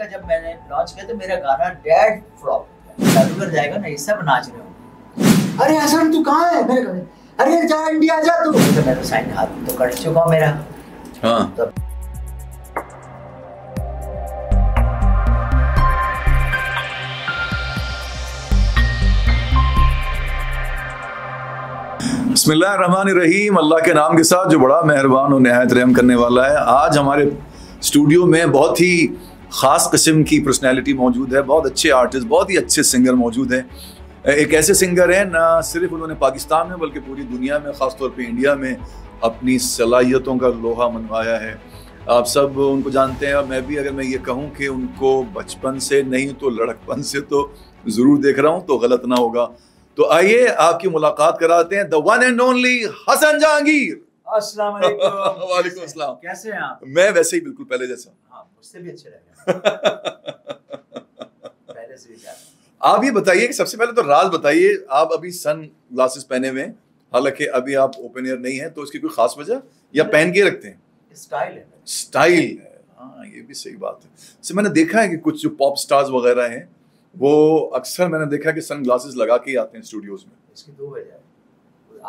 का जब मैंने लॉन्च किया तो मेरा गाना डेड फ्लॉप, जादूगर जाएगा ना, ये सब नाच रहे होंगे। अरे हसन तू कहाँ है? मेरे घर। अरे जा इंडिया जा तू। तो मैं तो साइन हाथ तो कट चुका हूँ मेरा। हाँ तो बिस्मिल्लाहिर्रहमानिर्रहीम। अल्लाह के नाम के साथ जो बड़ा मेहरबान और निहायत रहम करने वाला है। आज हमारे स्टूडियो में बहुत ही ख़ास किस्म की पर्सनैलिटी मौजूद है, बहुत अच्छे आर्टिस्ट, बहुत ही अच्छे सिंगर मौजूद हैं। एक ऐसे सिंगर हैं ना सिर्फ उन्होंने पाकिस्तान में बल्कि पूरी दुनिया में, ख़ास तौर पे इंडिया में अपनी सलाहियतों का लोहा मनवाया है। आप सब उनको जानते हैं और मैं भी, अगर मैं ये कहूँ कि उनको बचपन से नहीं तो लड़कपन से तो ज़रूर देख रहा हूँ तो गलत ना होगा। तो आइए आपकी मुलाकात कराते हैं the one and only Hasan Jahangir. अस्सलाम वालेकुम। वालेकुम अस्सलाम। कैसे हैं आप? मैं वैसे ही बिल्कुल पहले जैसा। हाँ, मुझसे भी अच्छे लगे। पहले से भी ज्यादा। आप ये बताइए कि सबसे पहले तो राज बताइए, आप अभी सन ग्लासेस पहने हुए हैं, हालांकि अभी आप ओपन एयर नहीं है, तो उसकी कोई खास वजह या पहन के रखते हैं? स्टाइल है। स्टाइल है, हाँ ये भी सही बात है। तो मैंने देखा है कि कुछ जो पॉप स्टार्स वगैरह हैं वो अक्सर मैंने देखा कि सन ग्लासेस लगा के ही आते हैं स्टूडियोज में। इसकी दो वजह है।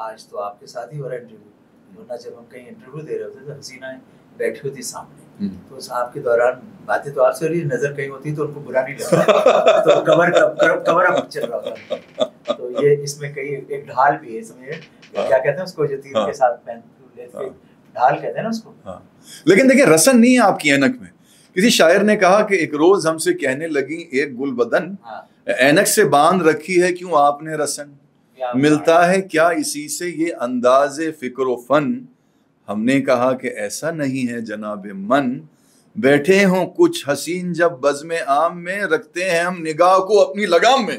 आज तो आपके साथ ही हो रहा है इंटरव्यू, वरना जब हम कहीं इंटरव्यू दे रहे होते तो हसीना बैठी होती सामने, तो उस आपके दौरान बातें तो आपसे हो रही, नजर कहीं होती तो उनको बुरा नहीं लगता। तो कवर अप चल रहा होता। तो ये इसमें कहीं एक ढाल भी है, समझे क्या कहते हैं उसको, जो तीर के साथ पहन ढाल कहते हैं ना उसको। लेकिन देखिए रसन नहीं है आपकी ऐनक में। किसी शायर ने कहा कि एक रोज हमसे कहने लगी एक गुलबदन, ऐनक से बांध रखी है क्यों आपने रसन, मिलता है क्या इसी से ये अंदाज़े फिक्र व फन। हमने कहा कि ऐसा नहीं है जनाबे मन, बैठे हों कुछ हसीन जब बज़्म आम में, रखते हैं हम निगाह को अपनी लगाम में।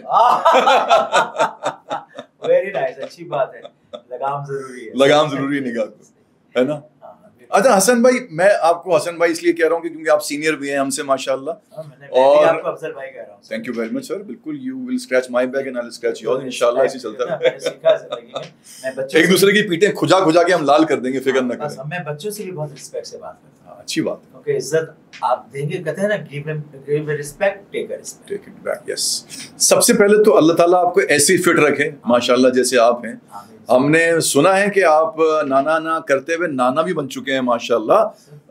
वेरी नाइस, अच्छी बात है। लगाम जरूरी है, लगाम जरूरी है निगाह को, है ना। अच्छा हसन भाई, मैं आपको हसन भाई इसलिए कह रहा हूँ कि क्योंकि आप सीनियर भी हैं हमसे माशाल्लाह, और आपको अफजल भाई कह रहा हूँ। Thank you very much sir. बिल्कुल, you will scratch my back and I will scratch yours, इंशाल्लाह ऐसे चलता रहेगा। एक दूसरे की पीठें खुजा खुजा के हम लाल कर देंगे, फिक्र न करें। मैं बच्चों से भी बहुत रिस्पेक्ट से बात करता हूँ। अच्छी बात है, क्योंकि इज्जत आप देंगे, कहते हैं ना give respect take it back. Yes, सबसे पहले तो अल्लाह ताला आपको ऐसी फिट रखे माशाल्लाह जैसे आप हैं। हमने सुना है कि आप नाना ना करते हुए नाना भी बन चुके हैं माशाल्लाह,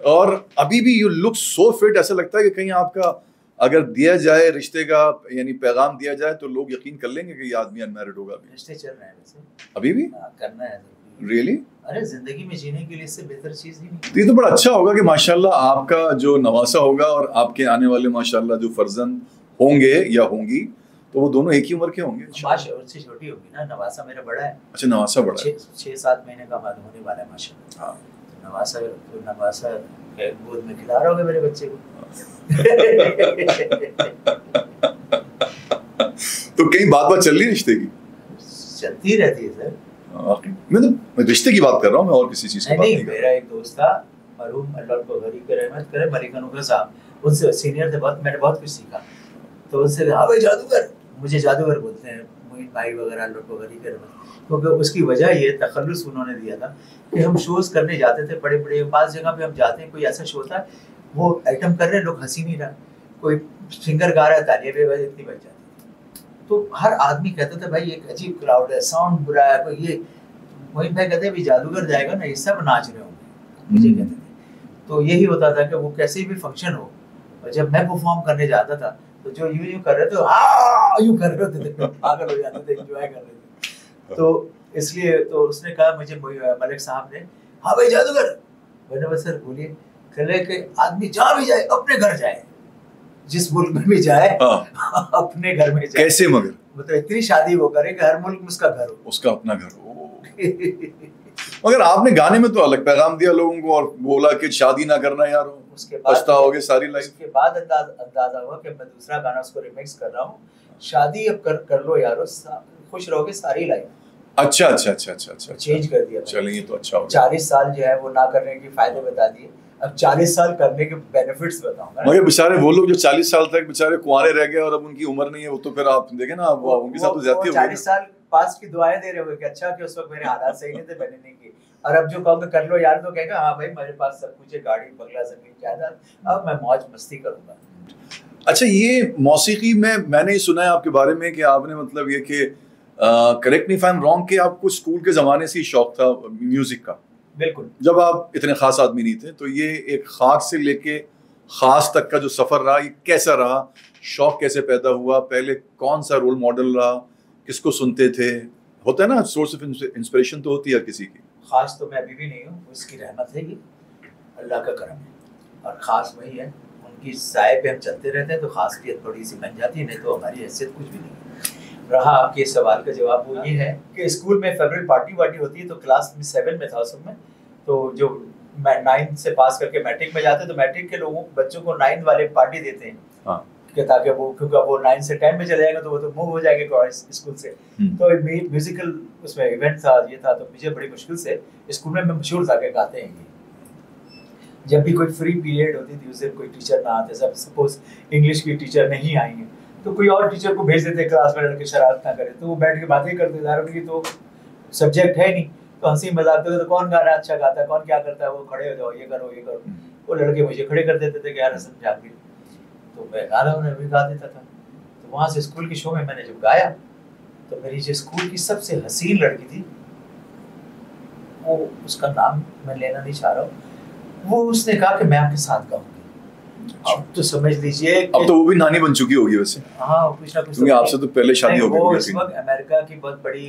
और अभी भी यू लुक सो फिट। ऐसा लगता है कि कहीं आपका अगर दिया जाए रिश्ते का यानी पैगाम दिया जाए तो लोग यकीन कर लेंगे कि ये आदमी अनमैरिड होगा। रिश्ते चल रहे हैं वैसे अभी भी करना है। रियली? अरे जिंदगी में जीने के लिए इससे बेहतर चीज ही नहीं। तो ये तो बड़ा अच्छा होगा कि माशाल्लाह आपका जो नवासा होगा और आपके आने वाले माशाल्लाह जो फर्जंद होंगे या होंगी तो वो दोनों एक ही उम्र के होंगे। माशाल्लाह उससे छोटी होगी ना, नवासा मेरा बड़ा है। अच्छा, नवासा बड़ा है, 6-7 महीने का बाद होने वाला है माशाल्लाह। हाँ, तो नवासा गोद में खिला रहा होगा मेरे बच्चे को। तो कहीं बात चल रही रिश्ते की? चलती रहती है सर। मैं रिश्ते की बात कर रहा हूँ, मैं और किसी चीज की बात नहीं। मेरा एक दोस्त था मरहूम, अल्लाह को गनी करे रहमत करे, मलिक अनूर साहब, उनसे सीनियर थे, बहुत मैंने बहुत कुछ सीखा। तो उनसे हाँ भाई जादूगर, मुझे जादूगर बोलते हैं, मोइन भाई वगैरह, अल्लाह को गनी करे रहमत। क्योंकि उसकी वजह ये तखल्लुस उन्होंने दिया था कि हम शोज करने जाते थे, बड़े बड़े पास जगह पे हम जाते हैं, कोई ऐसा शो था वो आइटम कर रहे हैं, लोग हंसी नहीं रहा, कोई सिंगर गा रहा है, तालियां भी इतनी बज जाती, तो हर आदमी कहता था भाई एक अजीब क्राउड है, साउंड बुरा है, कोई ये। मोइन भाई कहते हैं भी जादूगर जाएगा ना, ये सब नाच रहे होंगे, मुझे कहते थे। तो यही होता था कि वो कैसे भी फंक्शन हो, और जब मैं परफॉर्म करने जाता था तो जो यूं कर रहे थे यूं कर रहे होते थे, पागल हो जाते थे, एंजॉय कर रहे थे। तो इसलिए तो उसने कहा मुझे, मलिक साहब ने, हाँ भाई जादूगर। मैंने बस सर बोलिए, कहले कि आदमी जहाँ भी जाए अपने घर जाए, जिस मुल्क में भी जाए अपने घर में जाए। कैसे? मगर मतलब इतनी शादी वो करे कि हर मुल्क में उसका घर हो, उसका अपना घर हो। मगर आपने गाने में तो अलग पैगाम दिया लोगों को और बोला कि शादी ना करना यार, उसके बाद पछताओगे सारी लाइफ। उसके बाद अंदाजा हुआ कि मैं दूसरा गाना उसको रिमिक्स कर रहा हूँ, शादी अब कर लो यारो, खुश रहोगे सारी लाइफ। अच्छा, चेंज कर दिया। चलिए, ये तो अच्छा हो। 40 साल जो है वो ना करने के फायदे बता दिए, अब 40 साल करने के बेनिफिट्स बताऊंगा। मगर बेचारे वो लोग जो 40 साल तक बेचारे कुंवारे रह गए और अब उनकी उम्र नहीं है, वो तो फिर आप देखें ना, अब उनके साथ तो ज्यादती हो गई। 40 साल पास की दुआएं दे रहे होंगे कि अच्छा कि उस वक्त मेरे हालात सही नहीं थे, मैंने नहीं की। और अब जो कहूँगा कर लो यार, तो कहेगा हाँ भाई मेरे पास सब कुछ है, गाड़ी बंगला जमीन जायदाद, अब मैं मौज मस्ती करूंगा। अच्छा, ये मौसीकी में मैंने ये सुना है आपके बारे में कि आपने मतलब ये कि correct me if I am wrong कि आपको स्कूल के ज़माने से ही शौक था म्यूज़िक का। बिल्कुल। जब आप इतने ख़ास आदमी नहीं थे, तो ये एक ख़ास से लेके ख़ास तक का जो सफ़र रहा, ये कैसा रहा? शौक कैसे पैदा हुआ? पहले कौन सा रोल मॉडल रहा? किसको सुनते थे? होता है ना, सोर्स ऑफ इंस्पिरेशन तो होती है हर किसी की। ख़ास तो मैं अभी भी नहीं हूँ, उसकी रहमत है ये, अल्लाह का करम है। और ख़ास वही है, उनकी साए पे हम चलते रहते हैं तो ख़ासियत थोड़ी सी बन जाती है, नहीं तो हमारी हैसियत कुछ भी नहीं है। रहा आपके सवाल का जवाब, वो ये है कि स्कूल में फेवरेट पार्टी वार्टी होती है, तो क्लास में 7 में था उस समय, तो जो 9 से पास करके मैट्रिक में जाते, तो मैट्रिक के लोगों बच्चों को 9 वाले पार्टी देते हैं। हाँ। कि ताकि वो, क्योंकि वो 9 से 10 में चले जाएंगे तो वो तो मूव हो जाएंगे स्कूल से। तो म्यूजिकल उसमें इवेंट था, ये था, तो मुझे बड़ी मुश्किल से स्कूल में मैं मशहूर था कि गाते हैं ये। जब भी कोई फ्री पीरियड होती थी, उस दिन कोई टीचर ना आते, सब सपोज इंग्लिश की टीचर नहीं आएंगे, तो कोई और टीचर को भेज देते क्लास में, लड़के शरारत ना करे, तो वो बैठ के बातें करते थे। उनकी तो सब्जेक्ट है नहीं, तो हंसी मजाक करते, तो कौन गाना अच्छा गाता है, कौन क्या करता है, वो खड़े हो जाओ, ये करो ये करो। वो लड़के मुझे खड़े कर देते थे कि यार हसन जाके, तो मैं गाना उन्हें भी गा देता था। तो वहाँ से स्कूल के शो में मैंने जब गाया, तो मेरी जो स्कूल की सबसे हसीन लड़की थी, वो, उसका नाम मैं लेना नहीं चाह रहा हूँ, वो उसने कहा कि मैं आपके साथ गाऊंगी। अब तो समझ लीजिए, अब तो वो भी नानी बन चुकी होगी वैसे। हाँ, कुछ ना कुछ, क्योंकि आपसे तो पहले शादी हो गई। वो इस वक्त अमेरिका की बहुत बड़ी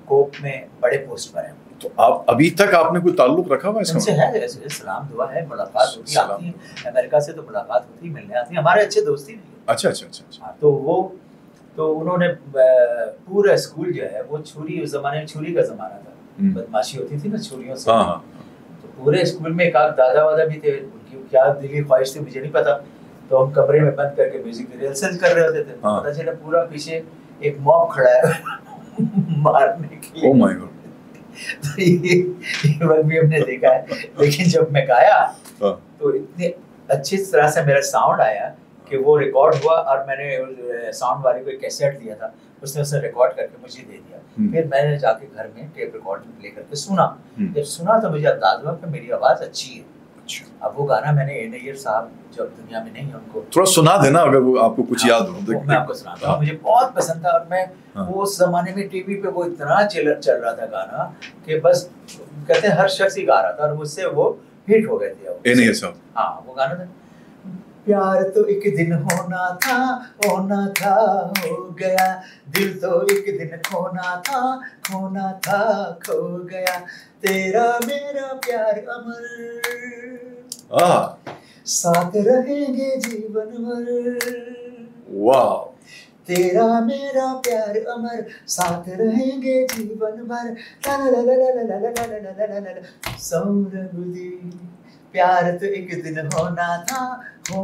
कोप में बड़े पोस्ट पर है। तो आप अभी तक आपने कोई ताल्लुक रखा हुआ इससे है, सलाम दुआ है, मुलाकात होती आती है, अमेरिका से तो मुलाकात होती है, मिलने आती है, हमारे अच्छे दोस्त ही नहीं। अच्छा। तो वो, तो उन्होंने पूरा स्कूल जो है, वो छुरी, उस जमाने में छुरी का जमाना था, बदमाशी होती थी ना छुरियों से। तो पूरे स्कूल में एक आध दादा वादा भी थे, उनकी क्या दिली ख्वाहिश थी मुझे नहीं पता, तो हम कमरे में बंद करके म्यूजिक रिहर्सल कर रहे होते थे। पता चला पूरा पीछे एक मॉब खड़ा है मारने के लिए। Oh my God. तो ये वक्त भी हमने देखा है। लेकिन जब मैं गाया तो इतने अच्छी तरह से मेरा साउंड आया कि वो रिकॉर्ड हुआ, और मैंने साउंड वाले को एक कैसेट दिया था, उसने उसे रिकॉर्ड करके मुझे दे दिया। फिर मैंने जाके घर में टेप रिकॉर्ड में प्ले करके सुना। जब सुना तो मुझे अंदाज़ हुआ कि मेरी आवाज़ अच्छी है। अब वो गाना मैंने ए नैयर साहब जब दुनिया में नहीं है, उनको थोड़ा सुना देना अगर वो आपको कुछ याद हो। मैं आपको सुनाता हूँ, मुझे बहुत पसंद था। और मैं वो उस जमाने में टीवी पे वो इतना चल रहा था गाना कि बस कहते हैं हर शख्स ही गा रहा था, और मुझसे वो हिट हो गए थे। ए नैयर साहब, हाँ, वो गाना था, प्यार तो एक दिन होना था हो गया, दिल तो एक दिन खोना था खो गया, तेरा मेरा प्यार अमर, साथ रहेंगे जीवन भर। वाह। तेरा मेरा प्यार अमर, साथ रहेंगे जीवन भर, सौरभ प्यार तो एक दिन होना था हो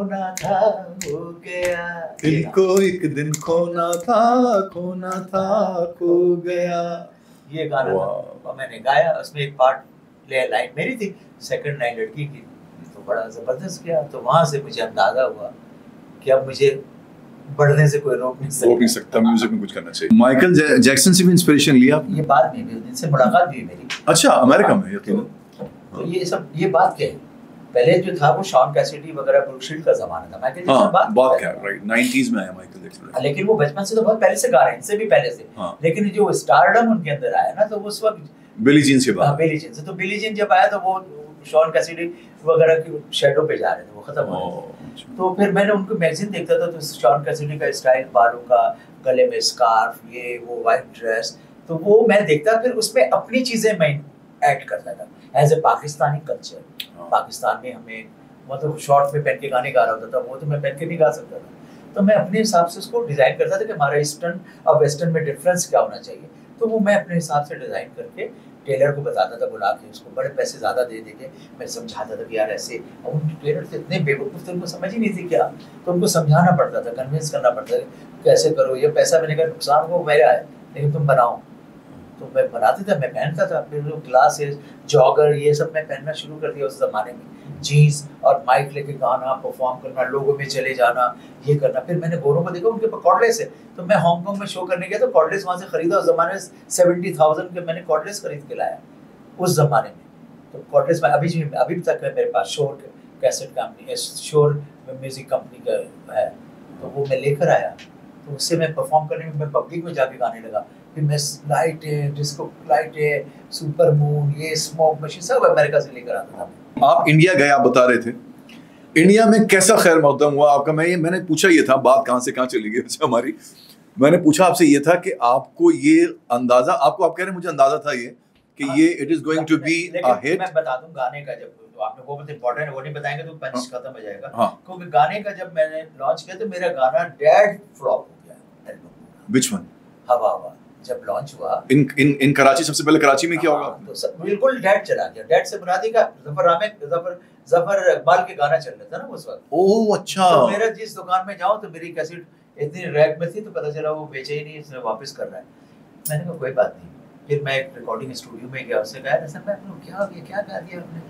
गया, इनको एक दिन खोना था खो गया। ये गाना था, मैंने गाया। उसमें एक पार्ट लाइन मेरी थी, सेकंड लाइन लड़की की, तो बड़ा जबरदस्त किया। तो वहां से मुझे अंदाजा हुआ कि अब मुझे बढ़ने से कोई रोक नहीं सकता, म्यूजिक में कुछ करना चाहिए। माइकल जैक्सन से भी इंस्पिरेशन लिया? ये बात में भी, उनसे मुलाकात भी मेरी। अच्छा, अमेरिका में? तो ये सब, ये बात क्या है, पहले जो था वो शॉन कैसिडी वगैरह ब्रूकशील्ड का जमाना था। माइकल जैक्सन बात क्या, राइट, 90s में आया माइकल जैक्सन। लेकिन वो बचपन से तो बहुत पहले से गा रहे हैं, इनसे भी पहले से। लेकिन जो स्टारडम उनके अंदर आया ना, तो उस वक्त बिली जीन से बाद, बिली जीन से, तो बिली जीन जब आया तो वो शॉन कैसिडी वगैरह की शेडो पे जा रहे थे, वो खत्म हो गए। तो फिर मैंने उनको मैगजीन देखता था, तो शॉन कैसिडी का स्टाइल, बालों का, गले में स्कार्फ, ये वो व्हाइट ड्रेस, तो वो मैं देखता, फिर उसमें अपनी चीजें मैं ऐड करता था as a Pakistani culture. Pakistan में हमें मतलब शॉर्ट में पहन के गाने गा रहा होता था, वो तो मैं पहन के नहीं गा सकता था, तो मैं अपने हिसाब से उसको डिज़ाइन करता था कि हमारा ईस्टर्न और वेस्टर्न में डिफरेंस क्या होना चाहिए। तो वो मैं अपने हिसाब से डिज़ाइन करके टेलर को बताता था, बुला के उसको बड़े पैसे ज़्यादा दे के मैं समझाता था कि यार ऐसे। और उन टेलर थे इतने बेवकूफ़ थे, उनको समझ ही नहीं थी क्या, तो उनको समझाना पड़ता था, कन्विंस करना पड़ता था कैसे करो, ये पैसा मैंने कहा नुकसान को मेरा है, लेकिन तुम बनाओ। तो मैं बनाते था, मैं पहनता था। फिर जो ग्लासेस, जॉगर, ये सब मैं पहनना शुरू कर दिया उस ज़माने में। जीन्स और माइक लेके गाना, परफॉर्म करना, लोगों में चले जाना, ये करना। फिर मैंने गोरों को देखा उनके कॉर्डलेस है, तो मैं हांगकांग में शो करने गया तो कॉर्डलेस वहाँ से खरीदा। उस ज़माने में 70,000 के मैंने कॉर्डलेस खरीद के लाया उस ज़माने में। तो कॉर्डलेस में अभी तक है मेरे पास। शोर कैसेट कंपनी, शोर म्यूजिक कंपनी का है, तो वो मैं लेकर आया, तो उससे मैं परफॉर्म करने में मैं पब्लिक में जाके गाने लगा। फिर मैं लाइट है, डिस्को लाइट है, सुपर मून, ये स्मोक मशीन सब अमेरिका से लेकर आता था। आप इंडिया गए, आप बता रहे थे, इंडिया में कैसा खैर मकदम हुआ आपका? मैंने पूछा ये था, बात कहाँ से कहाँ चली गई अच्छा हमारी। मैंने पूछा आपसे ये था कि आपको ये अंदाजा, आप कह रहे हैं मुझे अंदाजा था ये कि ये it is going to be a hit. मैं बता दूं गाने का, जब तो आपने वो बहुत इंपॉर्टेंट है, वो नहीं बताएंगे तो पंच खत्म हो जाएगा। हाँ। क्योंकि गाने का जब मैंने लॉन्च किया तो मेरा गाना डेड फ्लॉप हो गया एल्बम। Which one? हवा हवा जब लॉन्च हुआ इन कराची, सबसे पहले कराची में क्या होगा? तो बिल्कुल डेड चला गया। डेड से मुरादी का जफर इकबाल के गाना चल रहा था ना उस वक्त। ओह अच्छा। तो मेरा जिस दुकान में जाऊं तो मेरी कैसेट इतनी रैक में थी, तो पता चला वो बेचे ही नहीं, इसने वापस कर रहा है। मैंने कहा कोई बात नहीं। फिर मैं एक रिकॉर्डिंग स्टूडियो में गया, उससे कहा सर मैं क्या हो गया, क्या गा दिया आपने?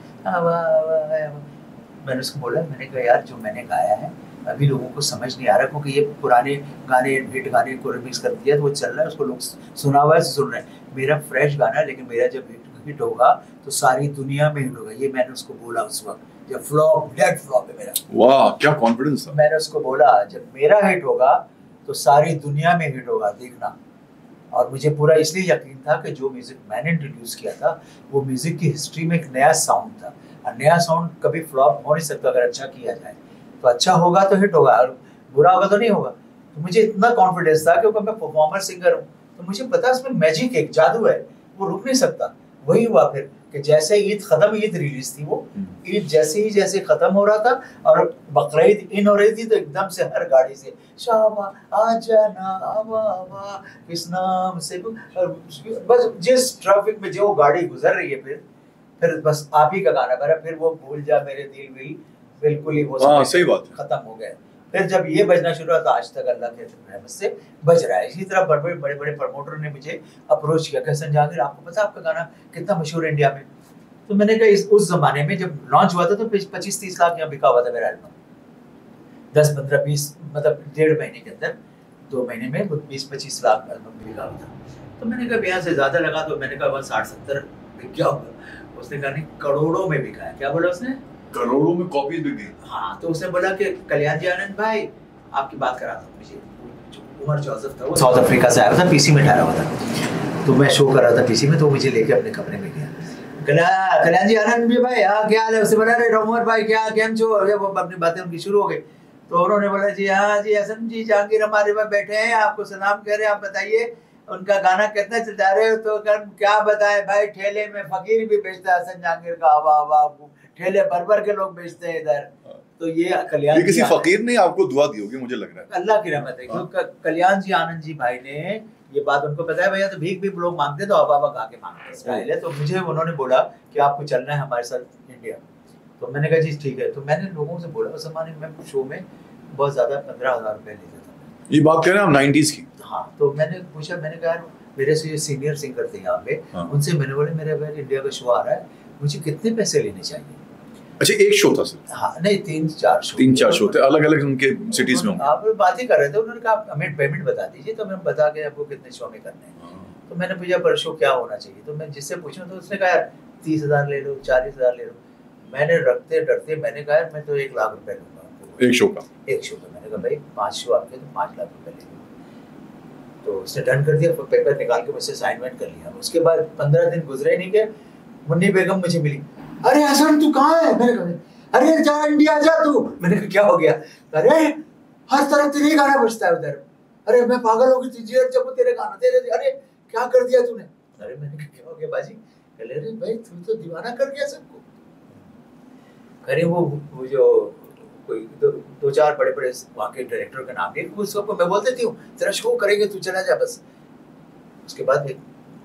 मैंने उसको बोला, मैंने कहा यार जो मैंने गाया है अभी लोगों को समझ नहीं आ रहा, क्योंकि ये पुराने गाने हिट गाने को रिमिक्स कर दिया, तो वो चल रहा है, उसको लोग सुना हुआ है सुन रहे हैं। मेरा फ्रेश गाना है, लेकिन मेरा जब हिट होगा तो सारी दुनिया में हिट होगा। ये मैंने उसको बोला उस वक्त, जब फ्लॉप, डेड फ्लॉप है मेरा। वाह क्या कॉन्फिडेंस था। मैंने उसको बोला जब मेरा हिट होगा तो सारी दुनिया में हिट होगा, देखना। और मुझे पूरा इसलिए यकीन था कि जो म्यूजिक मैंने इंट्रोड्यूस किया था वो म्यूजिक की हिस्ट्री में एक नया साउंड था, और नया साउंड कभी फ्लॉप हो नहीं सकता अगर अच्छा किया जाए। तो अच्छा होगा तो हिट होगा, और बुरा होगा तो नहीं होगा। तो मुझे इतना कॉन्फिडेंस था क्योंकि मैं परफॉर्मर सिंगर हूँ, तो मुझे पता है इसमें मैजिक एक जादू है, वो रुक नहीं सकता। वही हुआ फिर कि जैसे ईद खत्म, ईद रिलीज थी वो, ईद जैसे खत्म हो रहा था और बकरीद इन हो रही थी, तो एकदम से हर गाड़ी से शामा आ जाना आवा आवा किस नाम से, और बस जिस ट्रैफिक में जो गाड़ी गुजर रही है फिर बस आप ही का गाना बजा। फिर वो भूल जा मेरे दिल भी बिल्कुल ही वो सही बात खत्म हो गया। फिर जब ये बजना शुरू हुआ तो आज तक अल्लाह के रहमत से बज रहा है। इसी तरह बड़े बड़े प्रमोटर ने मुझे अप्रोच किया, कहसन जहांगीर आपको पता आपका गाना कितना मशहूर है इंडिया में? तो मैंने कहा उस जमाने में जब लॉन्च हुआ था तो 25-30 लाख यहाँ बिका हुआ था मेरा एल्बम। 10-15-20 मतलब 1.5 महीने के अंदर, 2 महीने में 20-25 लाख एल्बम बिका हुआ था। तो मैंने कहा यहाँ से ज्यादा लगा, तो मैंने कहा 60-70 बिक गया होगा। उसने कहा नहीं, करोड़ों में बिका है। क्या बोला उसने? करोड़ों में कॉपीज बिक गई। हाँ, तो उसने बोला कि कल्याण जी आनंद भाई आपकी बात करा था मुझे, उमर जोसेफ था वो साउथ अफ्रीका से आया था, पीसी में ठहरा हुआ था। तो मैं शो कर रहा था पीसी में, तो मुझे लेके अपने कमरे में गया। कल्याण जी आनंद जी भाई हाँ क्या हाल है? उससे बोला अरे उमर भाई क्या केम छो? वो अपनी बातें उनकी शुरू हो गई। तो उन्होंने बोला जी हाँ जी हसन जी जहांगीर हमारे पास बैठे हैं, आपको सलाम कह रहे हैं, आप बताइए उनका गाना कितना चलता रहे? तो क्या बताए भाई, ठेले में फकीर भी बेचता है हसन जहांगीर का, हवा हवा ठेले भर के लोग बेचते हैं इधर। तो ये कल्याण किसी फकीर ने आपको दुआ दी होगी मुझे लग रहा है। अल्लाह की रहमत है, क्योंकि कल्याण जी आनंद जी भाई ने ये बात उनको पता है, भैया तो भीख भी लोग मांगते तो अब गा के मांगते हैं। तो मुझे उन्होंने बोला कि आपको चलना है हमारे साथ इंडिया। तो मैंने कहा जी ठीक है। तो मैंने लोगों से बोला, उस जमाने में शो में बहुत ज्यादा 15,000 रुपए लेता था। ये बात कह रहे हैं आप 90s की? हाँ। तो मैंने पूछा, मैंने कहा मेरे से सीनियर सिंगर थे यहाँ पे, उनसे मैंने बोला मेरे भाई इंडिया का शो आ रहा है, मुझे कितने पैसे लेने चाहिए? अच्छा एक शो था सर? हाँ नहीं 3-4 शो थे अलग अलग उनके सिटीज में। आप बात ही कर रहे थे, उन्होंने कहा आप हमें पेमेंट बता दीजिए तो मैं बता के आपको कितने शो में करने हैं। तो मैंने पूछा पर शो क्या होना चाहिए? तो मैं जिससे पूछूं तो उसने कहा यार 30,000 ले लो, 40,000 ले लो। मैंने रखते डरते मैंने कहा मैंने तो 1 लाख रुपए लूंगा एक शो का। मैंने कहा भाई 5 शो आपके तो 5 लाख रुपए ले लो। तो उसने डन कर दिया, पेपर निकाल के मुझसे असाइनमेंट कर लिया। उसके बाद 15 दिन गुजरे नहीं के मुन्नी बेगम मुझे मिली, अरे हसन तू कहाँ है? मैंने कहा अरे जा इंडिया जा तू। मैंने कहा क्या हो गया? अरे हर तरफ तेरे गाना बजता है उधर। अरे मैं पागल हो गई थी जब तेरे गाना तेरे, अरे क्या कर दिया तूने? अरे मैंने कहा क्या हो गया बाजी? कह अरे भाई तू तो दीवाना कर गया सबको। अरे वो जो कोई 2-4 बड़े वहाँ के डायरेक्टर का नाम नहीं, उसको मैं बोल देती हूँ तेरा शो करेंगे तू चला जा बस। उसके बाद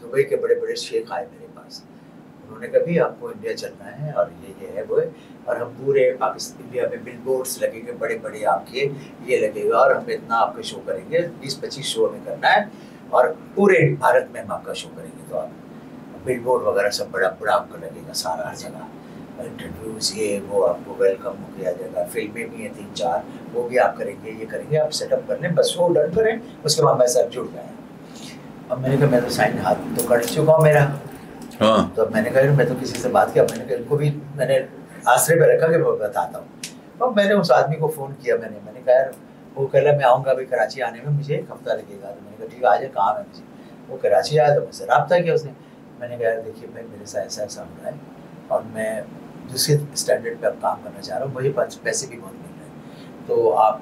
दुबई के बड़े शेख आए मेरे पास, उन्होंने कहा भी आपको इंडिया चलना है और ये है वो है, और हम पूरे पाकिस्तान इंडिया में बिलबोर्ड्स लगेंगे बड़े आपके, ये लगेगा और हम इतना आपका शो करेंगे, 20-25 शो में करना है और पूरे भारत में हम आपका शो करेंगे। तो आप बिलबोर्ड वगैरह सब बड़ा आपको लगेगा सारा हर जगह, इंटरव्यूज ये वो आपको वेलकम हो किया जाएगा, फिल्में भी हैं 3-4 वो भी आप करेंगे, ये करेंगे, आप सेटअप कर लें बस शो डन करें, उसके बाद मैं सब जुड़ गया। अब मैंने कहा मैं तो साइन हाथ तो कर चुका हूँ मेरा। हाँ। तो मैंने कहा मैं तो किसी से बात किया, मैंने कहा इनको भी मैंने आश्रय पे रखा कि मैं बताता हूँ। तो मैंने उस आदमी को फ़ोन किया, मैंने कहा यार, वो कह रहा मैं आऊँगा अभी कराची आने में, मुझे 1 हफ्ता लगेगा। तो मैंने कहा ठीक है, आ जाए, काम है मुझे। वो कराची आया तो मुझसे रब्ता किया उसने। मैंने कहा यार देखिए भाई, मेरे साथ ऐसा हो रहा है और मैं दूसरे स्टैंडर्ड पे अब काम करना चाह रहा हूँ, मुझे पैसे भी बहुत मिल रहे हैं, तो आप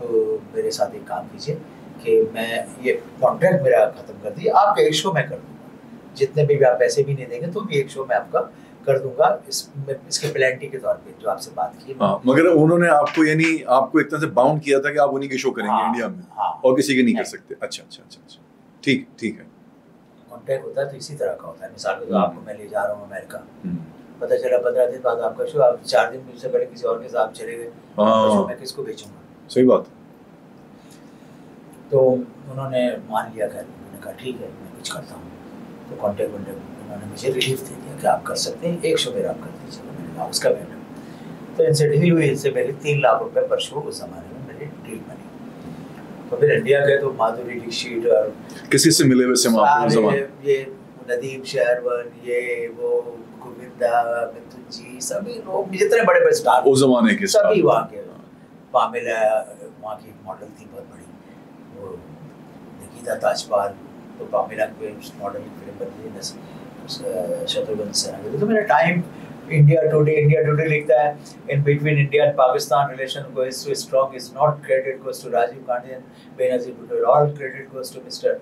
मेरे साथ एक काम कीजिए कि मैं ये कॉन्ट्रैक्ट मेरा ख़त्म कर दीजिए, आपका 1 शो मैं कर दूँगा, जितने भी आप पैसे भी नहीं देंगे तो भी 1 शो मैं आपका कर दूंगा, इसके प्लेंटी के तौर पे जो आपसे बात की। हाँ, मगर उन्होंने आपको यानी आपको एक तरह से बाउंड किया था कि आप उन्हीं के शो करेंगे इंडिया में, और किसी के नहीं कर सकते। अच्छा अच्छा अच्छा अच्छा, ठीक ठीक है। कॉन्ट्रैक्ट होता है तो इसी तरह का होता है। मिसाल के आपको मैं ले जा रहा हूँ अमेरिका, पता चला 15 दिन बाद आपका शो, आप 4 दिन से पहले किसी और के साथ चले गए, शो मैं किसको बेचूंगा? सही बात। तो उन्होंने मान लिया, खैर उन्होंने कहा ठीक है मैं कुछ करता हूँ। तो कॉन्टैक्ट उन्होंने मुझे रिलीफ दे दिया कि आप कर सकते हैं, 1 शो मेरा आप कर दीजिए। मैंने कहा उसका बेटर। तो इनसे डील हुई, इनसे मेरी 3 लाख रुपए पर शो उस ज़माने में मेरी डील बनी। तो फिर इंडिया गए तो माधुरी दीक्षित और किसी से मिले वैसे ये नदीम शेरवन, ये वो गोविंदा, मिथुन जी, सभी लोग जितने बड़े बड़े स्टार उस ज़माने के सभी वहाँ के। पामेला वहाँ की एक मॉडल थी बहुत बड़ी, वो निकिता ताजपाल, तो पामेला को मॉडल की फिल्म बनी थी शत्रुघ्न सिन्हा। तो मेरा टाइम इंडिया टुडे लिखता है, in between India and Pakistan relation goes to strong is not credit goes to Rajiv Gandhi and Benazir Bhutto, all credit goes to mister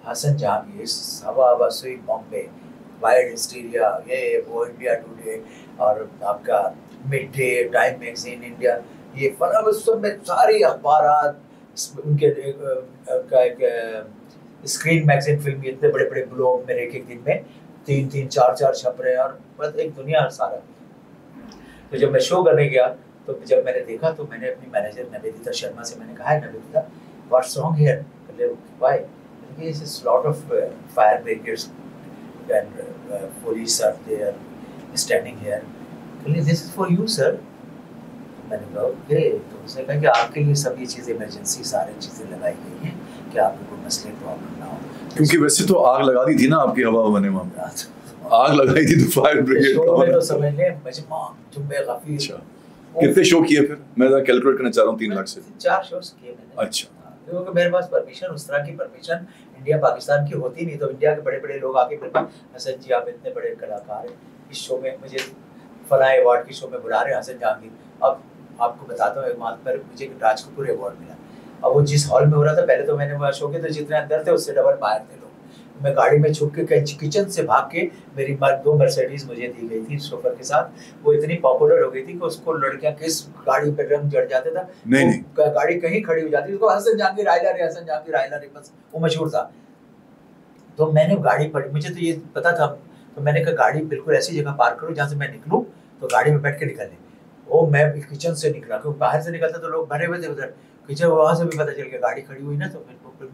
Hasan Jahangir, हवा बसुई बॉम्बे, वाइल्ड हिस्टीरिया, ये वो इंडिया टुडे और आपका mid day, time magazine India, ये फला सब में सारी अखबारात उनके का एक स्क्रीन मैगजीन फिल्म, इतने बड़े बड़े ब्लॉग मेरे एक दिन में 3-3 4-4 छप रहे हैं और बस एक दुनिया सारा। तो जब मैं शो करने गया तो जब मैंने देखा तो मैंने अपनी मैनेजर निवेदिता शर्मा से मैंने कहा, Nivedita what's wrong here? Why? This is lot of fire brigades and police are there standing here. This is for you, sir. मैंने कहा ओके। तो उसने कहा कि आपके लिए सब ये चीज़ें इमरजेंसी सारी चीज़ें लगाई गई हैं कि आपको कोई मसले प्रॉब्लम ना हो। क्योंकि वैसे तो आग लगा दी थी ना आपकी हवा बने में, आग लगाई थी तो फायर ब्रिगेड शो में तो समझ लें मजमा जुम्बे काफी। कितने शो किए फिर? मैं कैलकुलेट करना चाह रहा हूँ 3 लाख से 4 शोज किए मैंने। अच्छा, क्योंकि मेरे पास परमिशन, उस तरह की परमिशन इंडिया पाकिस्तान की होती नहीं। तो इंडिया के बड़े बड़े लोग आके मेरे पास, हसन जी आप इतने बड़े कलाकार हैं, इस शो में मुझे फला अवार्ड के शो में बुला रहे हैं हसन जहांगीर। अब आपको बताता हूँ, एक वहाँ पर मुझे राज कपूर अवार्ड मिला। अब वो जिस हॉल में हो रहा था, पहले तो मैंने वहाँ शो के तो जितने अंदर थे उससे डबल बाहर थे लोग। मैं गाड़ी में छुप के किचन से भाग के, मेरी 2 मर्सिडीज मुझे दी गई थी शोफर के साथ, वो इतनी पॉपुलर हो गई थी कि उसको लड़कियां किस गाड़ी पे रंग जड़ जाते था, नहीं। गाड़ी कहीं खड़ी हो जाती, उसको हसन जहांगीर आइलर है, हसन जहांगीर आइलर है, बस वो मशहूर था। तो मैंने गाड़ी पड़ी, मुझे तो ये पता था, तो मैंने कहा गाड़ी बिल्कुल ऐसी जगह पार्क करो जहाँ से मैं निकलूँ तो गाड़ी में बैठ के निकल। वो मैं किचन से निकला, क्योंकि बाहर से निकलता तो लोग भरे हुए थे उधर किचन, वहाँ से भी पता चल गया गाड़ी खड़ी हुई ना, तो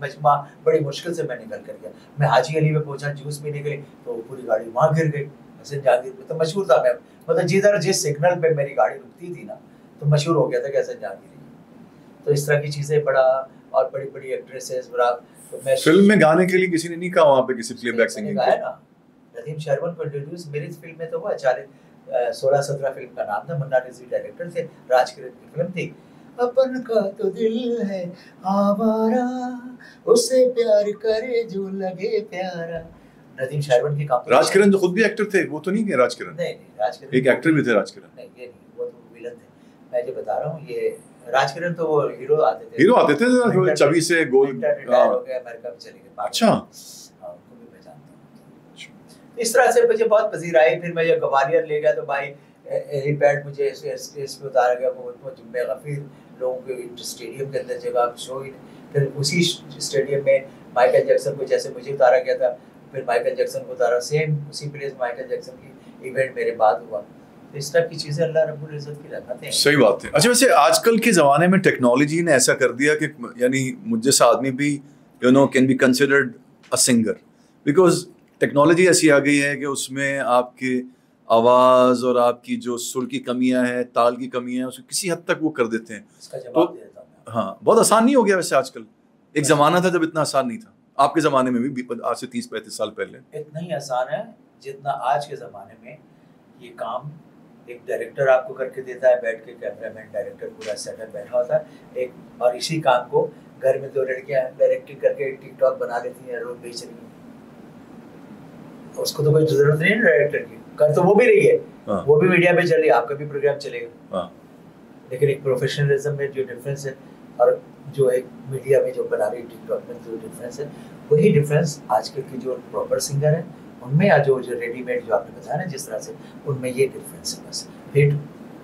मजमा बड़ी मुश्किल से मैं निकल कर गया। मैं हाजी अली में पहुंचा, जूस भी निकली तो पूरी गाड़ी वहाँ गिर गई। हसन जहांगीर पे तो मशहूर था मैं, मतलब जिधर जिस सिग्नल पे मेरी गाड़ी रुकती थी ना तो मशहूर हो गया था कि हसन जहांगीर। तो इस तरह की चीज़ें बड़ा, और बड़ी बड़ी एक्ट्रेसेस बड़ा। तो मैं फिल्म में गाने के लिए किसी ने नहीं कहा वहाँ पे, किसी प्लेबैक सिंगिंग गाया ना, नदीम शेरवन को इंट्रोड्यूस मेरी फिल्म में तो हुआ। 16-17 फिल्म का नाम था, मुन्ना रिजवी डायरेक्टर थे, राजकिरण की फिल्म थी। अपन का तो दिल है आवारा, उससे प्यार करे जो लगे प्यारा, नदीम शेरवन की काम। राजकिरण जो खुद भी एक्टर थे, वो तो नहीं है राजकिरण? नहीं, राजकिरण एक एक्टर भी थे राजकिरण। नहीं, ये नहीं, वो तो विलन थे। मैं जो बता रहा हूँ, ये राजकिरण तो वो हीरो आते थे छवि से गोल रिटायर हो गए, अमेरिका में चले गए। अच्छा, उनको भी मैं जानता हूँ। इस तरह से मुझे बहुत पसीर आई। फिर मैं जब ग्वालियर ले गया तो भाई हेलीपैड मुझे स्टेज पे उतारा गया, वो जुम्मे गफीर लोगों के स्टेडियम के अंदर जगह शो ही। फिर उसी स्टेडियम में माइकल जैक्सन को जैसे मुझे उतारा गया था, फिर माइकल जैक्सन को उतारा, सेम उसी प्लेस माइकल जैक्सन की इवेंट मेरे बाद हुआ। तो इस तरह की चीज़ें अल्लाह रब्बुल इज़्ज़त की रहमत है। सही बात है। अच्छा, वैसे आजकल के ज़माने में टेक्नोलॉजी ने ऐसा कर दिया कि यानी मुझ जैसा आदमी भी can be considered a singer, because technology ऐसी आ गई है कि उसमें आपके आवाज़ और आपकी जो सुर की कमियां हैं, ताल की कमियां हैं, उसको किसी हद तक वो कर देते हैं। इसका जवाब देता हूं। हाँ, बहुत आसान नहीं हो गया वैसे आजकल। एक ज़माना था जब इतना आसान नहीं था। आपके ज़माने में भी आज से 30-35 साल पहले इतना ही आसान है जितना आज के ज़माने में ये काम एक डायरेक्टर आपको करके देता है, बैठ के कैमरामैन डायरेक्टर पूरा सेटअप बैठा होता है एक, और इसी काम को घर में 2 लड़कियां डायरेक्टिंग करके टिकटॉक बना लेती हैं, रोज बेच रही हैं। उसको तो कोई जरूरत नहीं है डायरेक्टर की, कर तो वो भी रही है, वो भी मीडिया पे चली, आपका भी प्रोग्राम चलेगा। लेकिन एक प्रोफेशनलिज्म में जो डिफरेंस है और जो एक मीडिया में जो बना रही टिकटॉक में जो डिफरेंस है, वही डिफरेंस आजकल की जो प्रॉपर सिंगर है उनमें, या जो रेडीमेड जो आपने बताया ना जिस तरह से, उनमें ये डिफरेंस है बस। हिट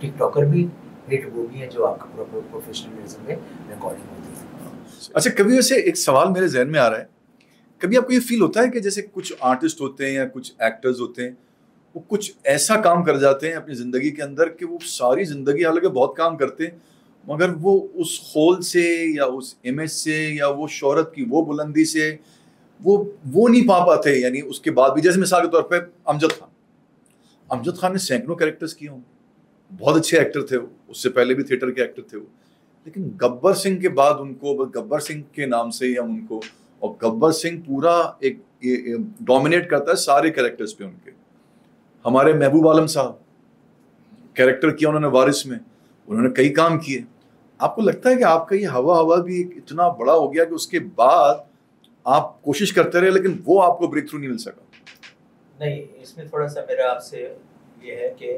टिकटॉकर भी, हिट वो भी है जो आपका प्रॉपर प्रोफेशनलिज्म में रिकॉर्डिंग होती है। अच्छा, कभी ऐसे एक सवाल मेरे जहन में आ रहा है, कभी आपको ये फील होता है कि जैसे कुछ आर्टिस्ट होते हैं या कुछ एक्टर्स होते हैं, वो कुछ ऐसा काम कर जाते हैं अपनी ज़िंदगी के अंदर कि वो सारी ज़िंदगी, हालांकि बहुत काम करते हैं, मगर वो उस होल से या उस इमेज से या वो शोहरत की वो बुलंदी से वो नहीं पा पाते, यानी उसके बाद भी। जैसे मिसाल के तौर पे अमजद खान ने सैकड़ों कैरेक्टर्स किए हों, बहुत अच्छे एक्टर थे वो, उससे पहले भी थिएटर के एक्टर थे वो, लेकिन गब्बर सिंह के बाद उनको गब्बर सिंह के नाम से ही हम उनको, और गब्बर सिंह पूरा एक डोमिनेट करता है सारे कैरेक्टर्स पे उनके। हमारे महबूब आलम साहब कैरेक्टर किया उन्होंने वारिस में, उन्होंने कई काम किए। आपको लगता है कि आपका ये हवा भी इतना बड़ा हो गया कि उसके बाद आप कोशिश करते रहे लेकिन वो आपको ब्रेक थ्रू नहीं मिल सका? नहीं, इसमें थोड़ा सा मेरा आपसे ये है कि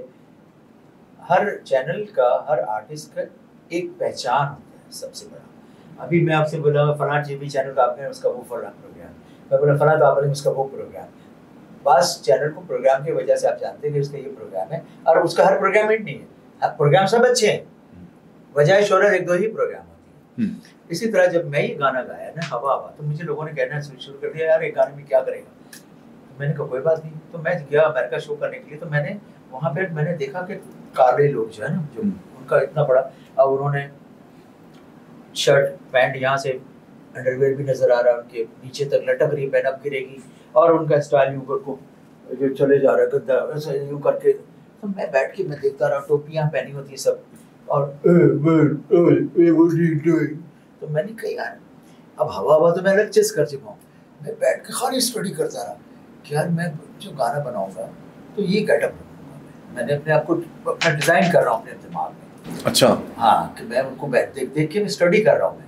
हर चैनल का, हर आर्टिस्ट का एक पहचान होता है सबसे बड़ा। अभी मैं आपसे बोला फलां टीवी चैनल का आपने उसका वो फलां प्रोग्राम, मैं बोला फलां तो आपने उसका वो प्रोग्राम। बस चैनल को प्रोग्राम की वजह से आप जानते हैं कि उसका ये प्रोग्राम है, और उसका हर प्रोग्राम हिट नहीं है, प्रोग्राम सब अच्छे हैं, वजह शोहरत 1-2 ही प्रोग्राम होती है। इसी तरह जब मैं ये गाना गाया ना हवा हवा, तो मुझे लोगों ने कहना शुरू कर दिया, यार एक गाने में क्या करेगा। तो मैंने कहा कोई बात नहीं। तो मैं गया अमेरिका शो करने के लिए, तो मैंने वहाँ पे मैंने देखा कि काले लोग जो है ना, जो उनका इतना बड़ा, अब उन्होंने शर्ट पैंट यहाँ से अंडरवेयर भी नजर आ रहा है, उनके नीचे तक लटक रही, पैन अब गिरेगी, और उनका स्टाइल ऊपर को जो चले जा रहा है गद्दा ऐसे यूं करके। तो मैं बैठ के मैं देखता रहा, टोपियाँ पहनी होती है सब, और तो मैंने कहा यार अब हवा हवा तो मैं अलग चीज कर चुका हूँ, मैं बैठ के खाली स्टडी करता रहा कि यार मैं जो गाना बनाऊंगा तो ये गेटअप रखूंगा। मैंने अपने आप को अपना डिजाइन कर रहा हूँ अपने दिमाग में। अच्छा, हाँ, कि मैं उनको देख के मैं स्टडी कर रहा हूँ मैं,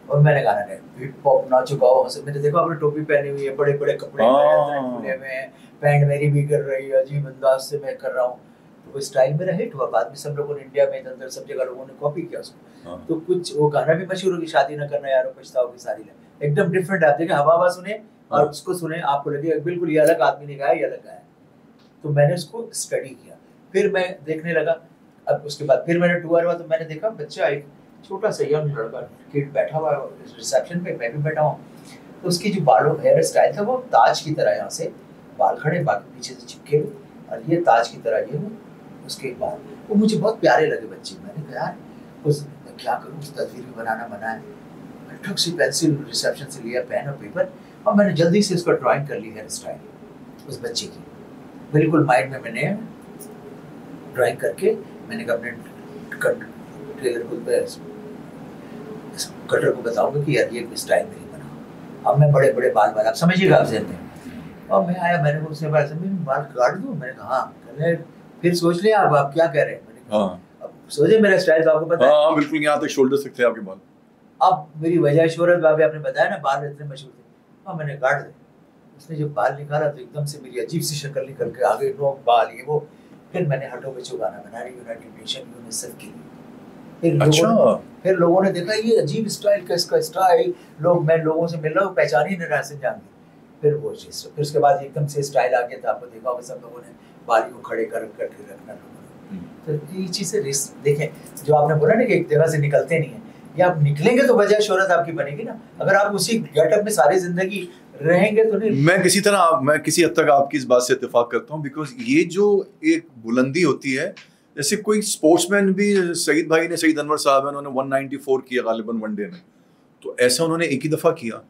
और मैंने गाना नहीं हिप हॉप ना चुकाओ, मैंने देखा आपने टोपी पहनी हुई है, बड़े बड़े कपड़े खुले हुए हैं, पैंट मेरी भी कर रही है, अजीब अंदाज से मैं कर रहा हूँ। तो वो स्टाइल मेरा हिट हुआ, बाद में सब लोगों ने इंडिया में इधर सब जगह लोगों ने कॉपी किया उसको। तो कुछ वो गाना भी मशहूर हो गया, शादी ना करना यारो पछताओगी सारी लाइन, एकदम डिफरेंट। आप देखें हवा हवा सुने और उसको सुने, आपको लगे बिल्कुल ये अलग आदमी ने गाया, ये अलग गाया। तो मैंने उसको स्टडी किया, फिर मैं देखने लगा। अब उसके बाद फिर मैंने टूर हुआ, तो मैंने देखा बच्चा एक छोटा सा यंग लड़का किड बैठा हुआ है रिसेप्शन पे, मैं भी बैठा हूँ। तो उसकी जो बालों हेयर स्टाइल था वो ताज की तरह, यहाँ से बाल खड़े, बाकी पीछे से चिपके हुए, और ये ताज की तरह ये उसके बाल, वो मुझे बहुत प्यारे लगे बच्चे। मैंने कहा यार उस क्या करूँ, उस तस्वीर भी बनाना मना है। मैं ठक से पेंसिल रिसेप्शन से लिया, पेन और पेपर, और मैंने जल्दी से उसका ड्राइंग कर ली हेयर स्टाइल उस बच्चे की, बिल्कुल माइंड में मैंने ड्राइंग करके मैंने कहा अपने टेलर को, कटर को बताऊंगा कि यार ये स्टाइल मेरी बनाओ। अब मैं बड़े बड़े बाल वाला, आप समझिएगा आप ज़हन में। और मैं आया, मैंने उससे बाल काट दूँ, मैंने कहा हाँ। फिर सोच लिया आप क्या कह रहे हैं, मैंने कहा अब सोचे मेरा स्टाइल तो आपको पता है। हाँ बिल्कुल, यहाँ तक शोल्डर तक थे आपके बाल। अब मेरी वजह शोहरत, बाबी आपने बताया ना बाल इतने मशहूर थे, हाँ मैंने काट दिए। उसने जब बाल निकाला तो एकदम से मेरी अजीब सी शक्ल निकल के आगे, नोक बाल ये वो। फिर मैंने हटो बचो गाना बना रही यूनाइटेड नेशन यूनिसेफ के लिए। फिर लोगों ने देखा ये अजीब स्टाइल का, इसका स्टाइल मैं लोगों से मिल रहा हूँ, पहचान ही नहीं रहा से जान। फिर वो चीज़, फिर उसके बाद एकदम से स्टाइल आ गया था, आपको देखा होगा सब लोगों ने बाली को खड़े करके रखना लोगों ने। तो ये चीज़ें देखें, जो आपने बोला ना कि एक जगह से निकलते नहीं है, या आप निकलेंगे तो वजह शोहरत आपकी बनेगी ना। अगर आप उसी गेटअप में सारी जिंदगी रहेंगे तो नहीं। मैं किसी हद तक आपकी इस बात से इत्तेफाक करता हूँ, बिकॉज ये जो एक बुलंदी होती है, जैसे कोई स्पोर्ट्समैन भी, सईद भाई ने, सईद अनवर साहब हैं, उन्होंने 194 किया गालिबन वनडे में, तो ऐसा उन्होंने एक ही दफ़ा किया।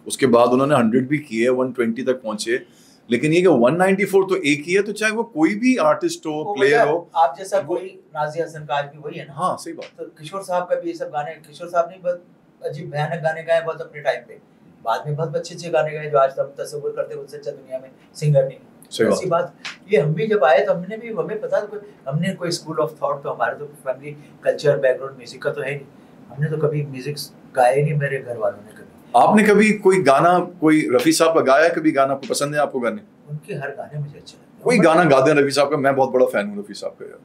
उसके बाद उन्होंने 100 भी किए, 120 तक पहुंचे, लेकिन ये कि 194 तो एक ही है। तो चाहे वो कोई भी आर्टिस्ट हो, प्लेयर हो, आप जैसा कोई नाज़िया हसन का आज भी वही है ना। हाँ सही बात। तो किशोर साहब का भी ये सब गाने, किशोर साहब ने बहुत अजीब भयानक गाने गाए बहुत अपने टाइम पे, बाद में बहुत अच्छे गाने गाए जो आज तक तस्वीर करते उससे अच्छा दुनिया में सिंगर नहीं। सही ऐसी बात ये हम भी जब आए तो हमने भी हमें पता था हमने कोई स्कूल ऑफ थॉट तो हमारे तो फैमिली कल्चर बैकग्राउंड म्यूजिक का तो है नहीं, हमने तो कभी म्यूजिक गाया नहीं मेरे घर वालों ने कभी। आपने कभी कोई गाना कोई रफ़ी साहब का गाया कभी गाना? आपको पसंद है आपको गाने? उनके हर गाने मुझे अच्छे लगते हैं। कोई गाना गा दें रफ़ी साहब का, मैं बहुत बड़ा फैन हूँ रफ़ी साहब का यार,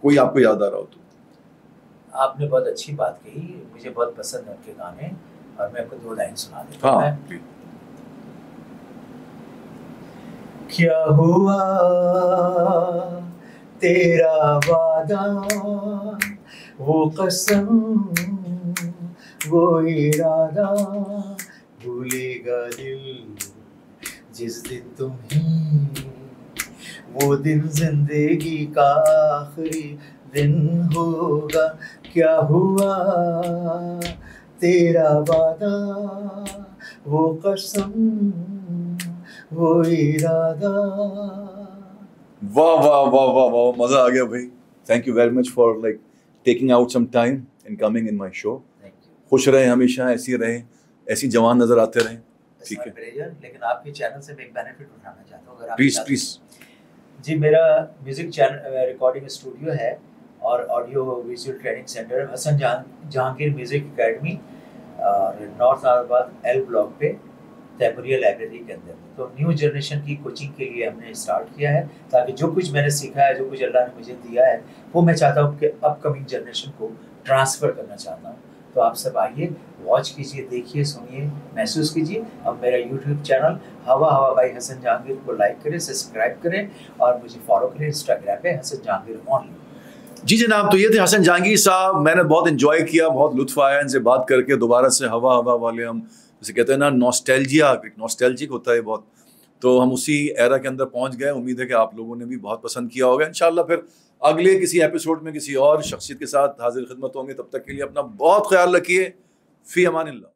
कोई आपको याद आ रहा हो तो। आपने बहुत अच्छी बात कही, मुझे बहुत पसंद है उनके गाने और मैं आपको 2 लाइन सुना देता हूँ। हाँ क्या हुआ तेरा वादा, वो कसम वो इरादा, भूलेगा दिल जिस दिन तुम्हें, वो दिन जिंदगी का आखिरी दिन होगा। क्या हुआ तेरा वादा, वो कसम वो इरादा। वाह वाह वाह वाह वाह, मजा आ गया भाई। Thank you very much for like taking out some time and coming in my show. खुश रहे हमेशा, ऐसी रहे, ऐसी जवान नजर आते रहे। ठीक है, लेकिन आपके चैनल से मैं एक बेनिफिट उठाना चाहता हूँ अगर आप प्लीज प्लीज। जी, मेरा म्यूजिक चैनल रिकॉर्डिंग स्टूडियो है और audio visual training centre Hasan Jahangir music academy और नॉर्थ इलाहाबाद एल ब्लॉक पे तैमूरिया लाइब्रेरी के अंदर। तो न्यू जनरेशन की कोचिंग के लिए हमने स्टार्ट किया है ताकि जो कुछ मैंने सीखा है, जो कुछ अल्लाह ने मुझे दिया है, वो मैं चाहता हूँ कि अपकमिंग जनरेशन को ट्रांसफ़र करना चाहता हूँ। तो आप सब आइए, वॉच कीजिए, देखिए, सुनिए, महसूस कीजिए। अब मेरा यूट्यूब चैनल हवा हवा बाई हसन जहांगीर को लाइक करें, सब्सक्राइब करें और मुझे फॉलो करें इंस्टाग्राम पे हसन जहांगीर ऑनली। जी जनाब, तो ये थे हसन जहांगीर साहब। मैंने बहुत एंजॉय किया, बहुत लुत्फ आया इनसे बात करके। दोबारा से हवा हवा वाले, हम जैसे कहते हैं ना नॉस्टैल्जिया, नॉस्टैल्जिक होता है बहुत, तो हम उसी एरा के अंदर पहुंच गए। उम्मीद है कि आप लोगों ने भी बहुत पसंद किया होगा। इंशाल्लाह फिर अगले किसी एपिसोड में किसी और शख्सियत के साथ हाजिर खिदमत होंगे। तब तक के लिए अपना बहुत ख्याल रखिए। फी अमानिल्लाह।